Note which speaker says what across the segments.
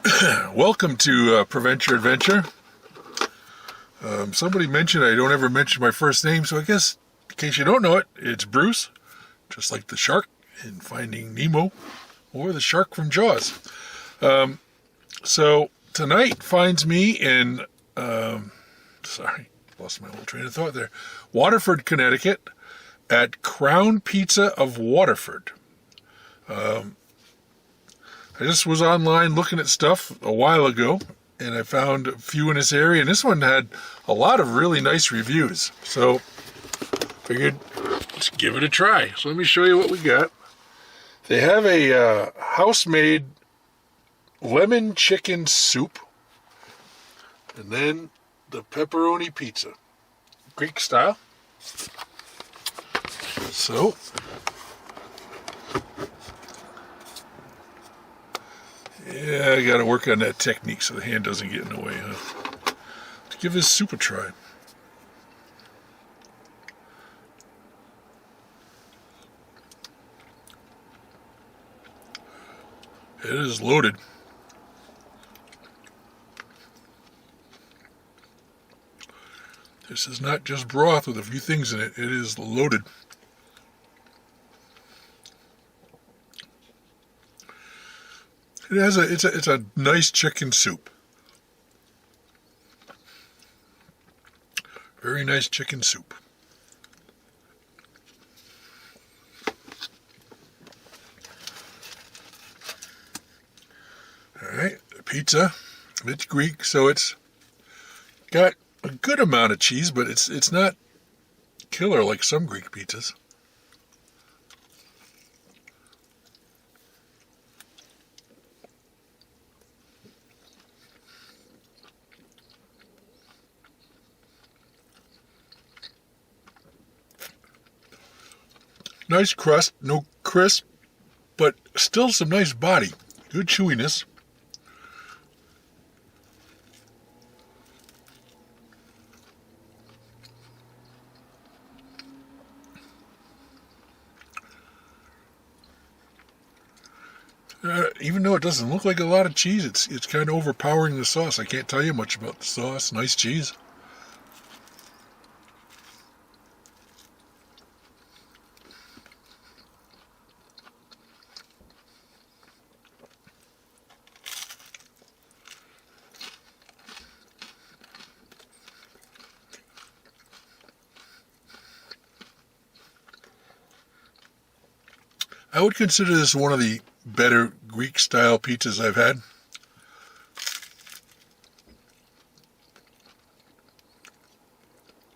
Speaker 1: Welcome to Prevent Your Adventure. Somebody mentioned I don't ever mention my first name, so I guess in case you don't know it, it's Bruce, just like the shark in Finding Nemo, or the shark from Jaws. So tonight finds me in, lost my whole train of thought there, Waterford, Connecticut, at Crown Pizza of Waterford. I just was online looking at stuff a while ago, and I found a few in this area, and this one had a lot of really nice reviews. So figured, let's give it a try. So let me show you what we got. They have a house-made lemon chicken soup, and then the pepperoni pizza, Greek style. So yeah, I got to work on that technique so the hand doesn't get in the way, huh? Let's give this soup a try. It is loaded. This is not just broth with a few things in it. It is loaded. It has it's a nice chicken soup. Very nice chicken soup. All right, pizza. It's Greek, so it's got a good amount of cheese, but it's not killer like some Greek pizzas. Nice crust, no crisp, but still some nice body. Good chewiness. Even though it doesn't look like a lot of cheese, it's kind of overpowering the sauce. I can't tell you much about the sauce. Nice cheese. I would consider this one of the better Greek-style pizzas I've had.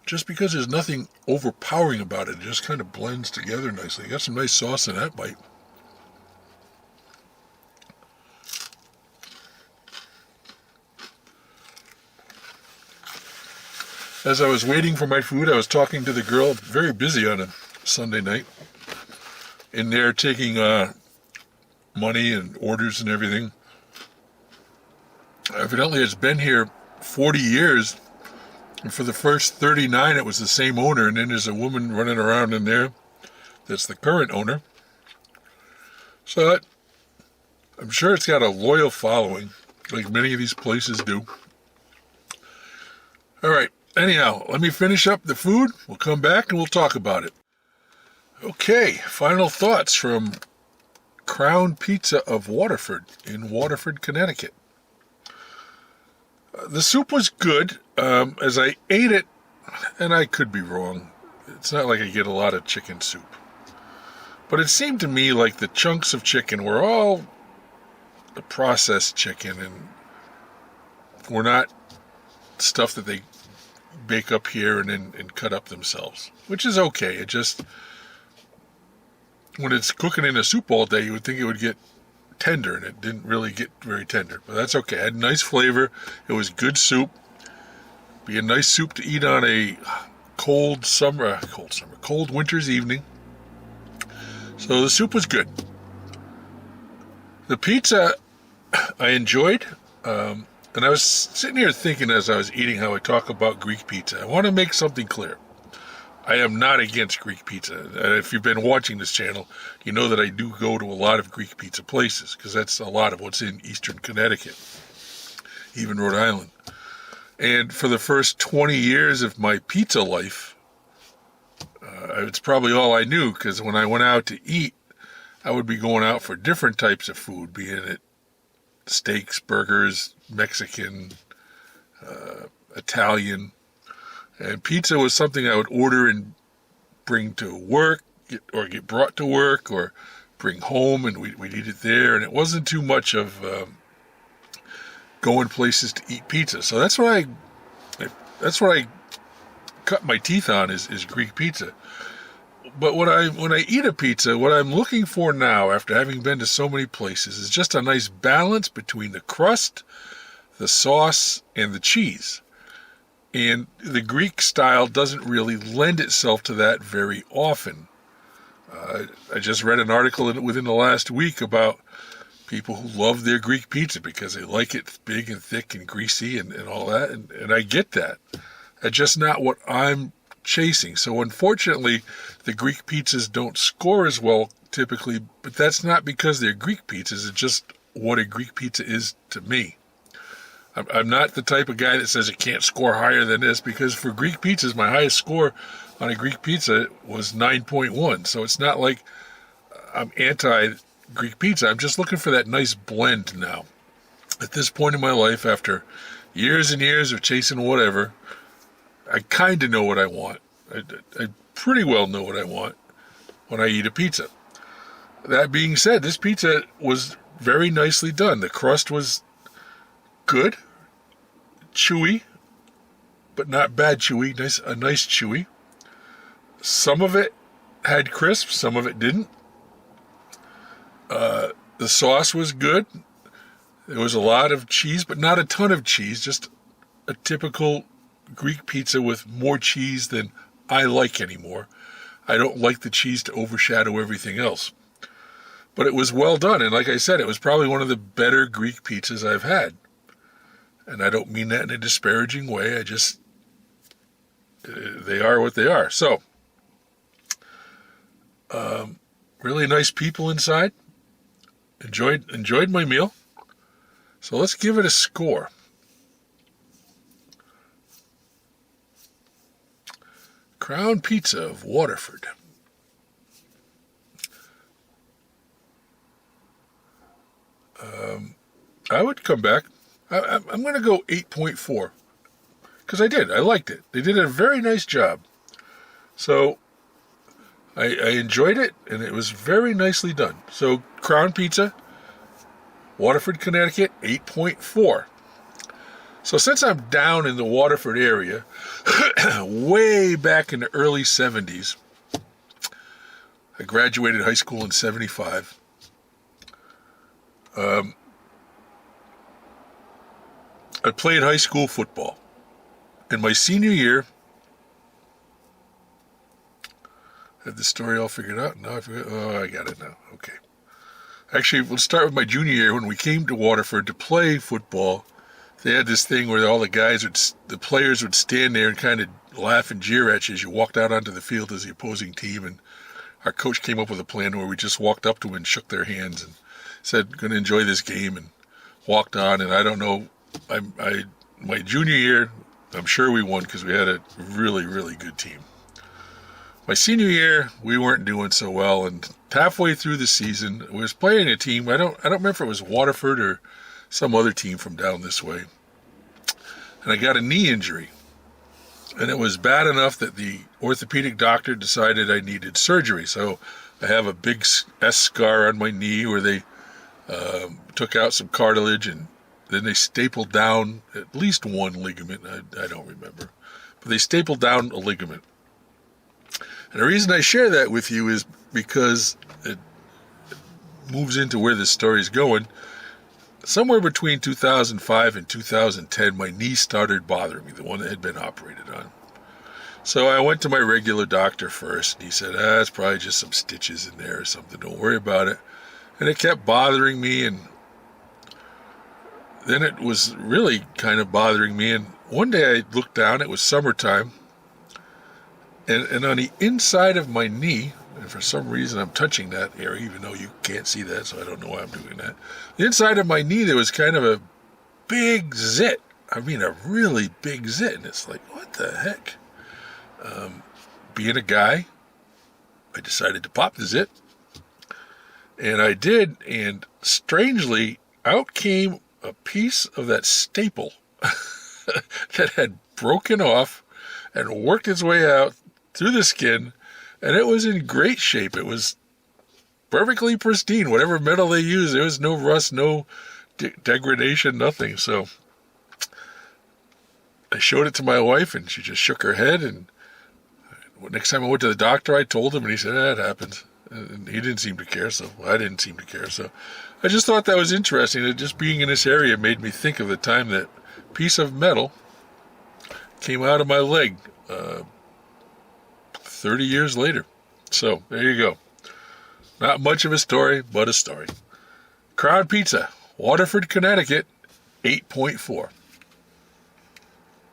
Speaker 1: Just because there's nothing overpowering about it, it just kind of blends together nicely. Got some nice sauce in that bite. As I was waiting for my food, I was talking to the girl, very busy on a Sunday night, in there taking money and orders and everything. Evidently, it's been here 40 years, and for the first 39, it was the same owner, and then there's a woman running around in there that's the current owner. So I'm sure it's got a loyal following, like many of these places do. All right, anyhow, let me finish up the food. We'll come back and we'll talk about it. Okay, final thoughts from Crown Pizza of Waterford in Waterford, Connecticut. The soup was good. As I ate it, and I could be wrong, it's not like I get a lot of chicken soup, but it seemed to me like the chunks of chicken were all the processed chicken and were not stuff that they bake up here and cut up themselves, which is okay. It just, when it's cooking in a soup all day, you would think it would get tender, and it didn't really get very tender, but that's okay. It had nice flavor. It was good soup. Be a nice soup to eat on a cold winter's evening. So the soup was good. The pizza I enjoyed, and I was sitting here thinking as I was eating how I talk about Greek pizza. I want to make something clear. I am not against Greek pizza. If you've been watching this channel, you know that I do go to a lot of Greek pizza places, because that's a lot of what's in Eastern Connecticut, even Rhode Island. And for the first 20 years of my pizza life, it's probably all I knew, because when I went out to eat, I would be going out for different types of food, be it steaks, burgers, Mexican, Italian. And pizza was something I would order and bring to work, get brought to work, or bring home, and we'd eat it there. And it wasn't too much of going places to eat pizza. So that's what I cut my teeth on is Greek pizza. But when I eat a pizza, what I'm looking for now, after having been to so many places, is just a nice balance between the crust, the sauce, and the cheese. And the Greek style doesn't really lend itself to that very often. I just read an article within the last week about people who love their Greek pizza because they like it big and thick and greasy and all that. And I get that. That's just not what I'm chasing. So unfortunately, the Greek pizzas don't score as well typically, but that's not because they're Greek pizzas. It's just what a Greek pizza is to me. I'm not the type of guy that says it can't score higher than this, because for Greek pizzas, my highest score on a Greek pizza was 9.1. So it's not like I'm anti-Greek pizza. I'm just looking for that nice blend now. At this point in my life, after years and years of chasing whatever, I kind of know what I want. I pretty well know what I want when I eat a pizza. That being said, this pizza was very nicely done. The crust was good, chewy, but not bad chewy, a nice chewy. Some of it had crisp, some of it didn't. The sauce was good. There was a lot of cheese, but not a ton of cheese, just a typical Greek pizza with more cheese than I like anymore. I don't like the cheese to overshadow everything else. But it was well done, and like I said, it was probably one of the better Greek pizzas I've had. And I don't mean that in a disparaging way. They are what they are. So, really nice people inside. Enjoyed my meal. So let's give it a score. Crown Pizza of Waterford. I would come back. I'm going to go 8.4. Because I liked it. They did a very nice job. So, I enjoyed it, and it was very nicely done. So, Crown Pizza, Waterford, Connecticut, 8.4. So, since I'm down in the Waterford area, way back in the early 70s, I graduated high school in 75. I played high school football. In my senior year, I had the story all figured out. Now I forget. Oh, I got it now. Okay. Actually, we'll start with my junior year. When we came to Waterford to play football, they had this thing where all the players would stand there and kind of laugh and jeer at you as you walked out onto the field as the opposing team. And our coach came up with a plan where we just walked up to them and shook their hands and said, "Going to enjoy this game," and walked on. And I don't know. My junior year, I'm sure we won because we had a really, really good team. My senior year, we weren't doing so well, and halfway through the season, we was playing a team. I don't remember if it was Waterford or some other team from down this way. And I got a knee injury. And it was bad enough that the orthopedic doctor decided I needed surgery. So I have a big S scar on my knee where they took out some cartilage, and then they stapled down at least one ligament. I don't remember. But they stapled down a ligament. And the reason I share that with you is because it moves into where this story is going. Somewhere between 2005 and 2010, my knee started bothering me, the one that had been operated on. So I went to my regular doctor first, and he said, it's probably just some stitches in there or something. Don't worry about it. And it kept bothering me, and then it was really kind of bothering me. And one day I looked down, it was summertime, And on the inside of my knee, and for some reason I'm touching that area, even though you can't see that, so I don't know why I'm doing that. The inside of my knee, there was kind of a big zit. I mean, a really big zit. And it's like, what the heck? Being a guy, I decided to pop the zit. And I did, and strangely, out came a piece of that staple that had broken off and worked its way out through the skin, and it was in great shape. It was perfectly pristine. Whatever metal they used, there was no rust, no degradation, nothing. So I showed it to my wife, and she just shook her head. And next time I went to the doctor, I told him, and he said, "That happens." And he didn't seem to care, so I didn't seem to care. So I just thought that was interesting. That just being in this area made me think of the time that piece of metal came out of my leg 30 years later. So there you go. Not much of a story, but a story. Crown Pizza, Waterford, Connecticut, 8.4.